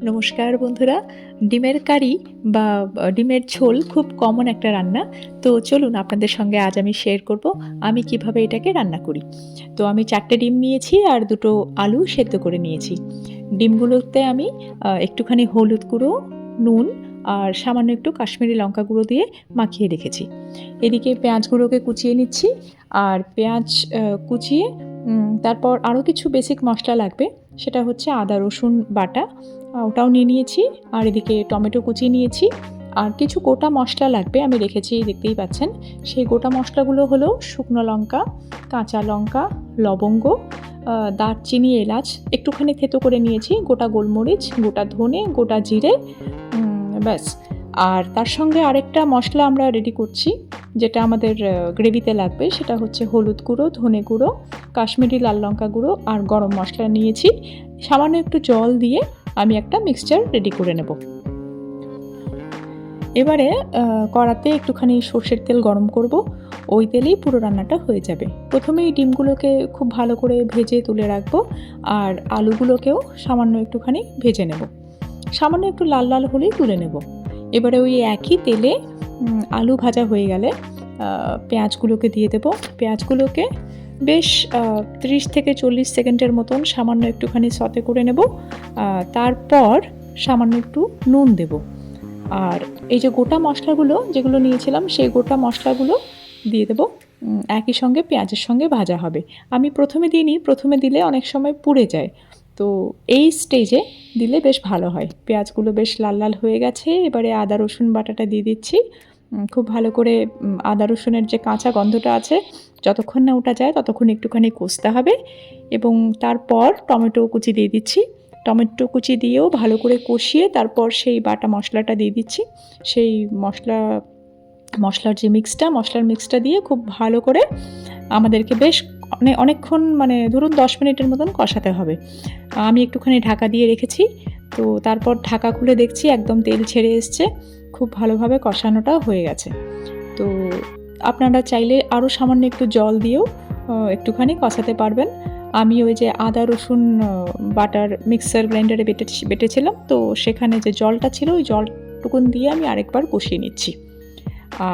নমস্কার বন্ধুরা। ডিমের কারি বা ডিমের ঝোল খুব কমন একটা রান্না। তো চলুন আপনাদের সঙ্গে আজ আমি শেয়ার করব আমি কিভাবে এটাকে রান্না করি। তো আমি ৪ টে ডিম নিয়েছি আর ২ টো আলু সেদ্ধ করে নিয়েছি। ডিমগুলোতে আমি একটুখানি হলুদ গুঁড়ো, নুন আর সামান্য একটু কাশ্মীরি লঙ্কা গুঁড়ো দিয়ে মাখিয়ে রেখেছি। এদিকে পেঁয়াজগুলোকে কুচিয়ে নিচ্ছি। আর পেঁয়াজ কুচিয়ে তারপর আরও কিছু বেসিক মশলা লাগবে। সেটা হচ্ছে আদা রসুন বাটা, ওটাও নিয়ে নিয়েছি। আর এদিকে টমেটো কুচিয়ে নিয়েছি। আর কিছু গোটা মশলা লাগবে, আমি রেখেছি দেখতেই পাচ্ছেন। সেই গোটা মশলাগুলো হলো শুকনো লঙ্কা, কাঁচা লঙ্কা, লবঙ্গ, দারচিনি, এলাচ, একটুখানি থেতো করে নিয়েছি, গোটা গোলমরিচ, গোটা ধনে, গোটা জিরে, ব্যাস। আর তার সঙ্গে আরেকটা মশলা আমরা রেডি করছি, যেটা আমাদের গ্রেভিতে লাগবে। সেটা হচ্ছে হলুদ গুঁড়ো, ধনে গুঁড়ো, কাশ্মীরি লাল লঙ্কা গুঁড়ো আর গরম মশলা নিয়েছি। সামান্য একটু জল দিয়ে আমি একটা মিক্সচার রেডি করে নেব। এবারে কড়াতে একটুখানি সর্ষের তেল গরম করব। ওই তেলেই পুরো রান্নাটা হয়ে যাবে। প্রথমেই ডিমগুলোকে খুব ভালো করে ভেজে তুলে রাখবো। আর আলুগুলোকেও সামান্য একটুখানি ভেজে নেব। সামান্য একটু লাল লাল হলেই তুলে নেব। এবারে ওই একই তেলে আলু ভাজা হয়ে গেলে পেঁয়াজগুলোকে দিয়ে দেব। পেঁয়াজগুলোকে বেশ 30 থেকে 40 সেকেন্ডের মতন সামান্য একটুখানি সতে করে নেব। তারপর সামান্য একটু নুন দেব। আর এই যে গোটা মশলাগুলো যেগুলো নিয়েছিলাম, সেই গোটা মশলাগুলো দিয়ে দেব। একই সঙ্গে পেঁয়াজের সঙ্গে ভাজা হবে। আমি প্রথমে দিইনি, প্রথমে দিলে অনেক সময় পুড়ে যায়। তো এই স্টেজে দিলে বেশ ভালো হয়। পেঁয়াজগুলো বেশ লাল লাল হয়ে গেছে। এবারে আদা রসুন বাটাটা দিয়ে দিচ্ছি। খুব ভালো করে আদা রসুনের যে কাঁচা গন্ধটা আছে, যতক্ষণ না ওটা যায় ততক্ষণ একটুখানি কষতে হবে। এবং তারপর টমেটো কুচি দিয়ে দিচ্ছি। টমেটো কুচি দিয়েও ভালো করে কষিয়ে তারপর সেই বাটা মশলাটা দিয়ে দিচ্ছি। সেই মশলার যে মশলার মিক্সটা দিয়ে খুব ভালো করে আমাদেরকে বেশ অনেকক্ষণ, মানে ধরুন 10 মিনিটের মতন কষাতে হবে। আমি একটুখানি ঢাকা দিয়ে রেখেছি। তো তারপর ঢাকা খুলে দেখছি একদম তেল ছেড়ে এসছে। খুব ভালোভাবে কষানোটা হয়ে গেছে। তো আপনারা চাইলে আরও সামান্য একটু জল দিয়েও একটুখানি কষাতে পারবেন। আমি ওই যে আদা রসুন বাটার মিক্সার গ্রাইন্ডারে বেটেছিলাম, তো সেখানে যে জলটা ছিল ওই জলটুকুন দিয়ে আমি আরেকবার কষিয়ে নিচ্ছি।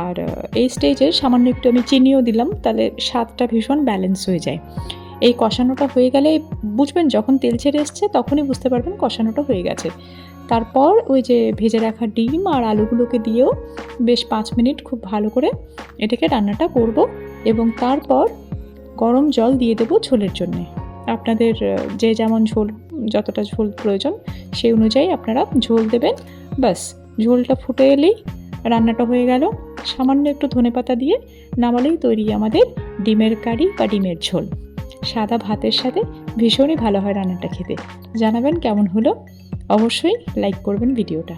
আর এই স্টেজে সামান্য একটু আমি চিনিও দিলাম, তাহলে স্বাদটা ভীষণ ব্যালেন্স হয়ে যায়। এই কষানোটা হয়ে গেলে বুঝবেন, যখন তেল ছেড়ে এসছে তখনই বুঝতে পারবেন কষানোটা হয়ে গেছে। তারপর ওই যে ভেজে রাখা ডিম আর আলুগুলোকে দিয়েও বেশ 5 মিনিট খুব ভালো করে এটাকে রান্নাটা করব। এবং তারপর গরম জল দিয়ে দেবো ঝোলের জন্যে। আপনাদের যে যেমন ঝোল, যতটা ঝোল প্রয়োজন সেই অনুযায়ী আপনারা ঝোল দেবেন। ব্যাস, ঝোলটা ফুটে এলেই রান্নাটা হয়ে গেল। সামান্য একটু ধনেপাতা দিয়ে নামালেই তৈরি আমাদের ডিমের কারি বা ডিমের ঝোল। সাদা ভাতের সাথে ভীষণই ভালো হয় রান্নাটা খেতে। জানাবেন কেমন হলো, অবশ্যই লাইক করবেন ভিডিওটা।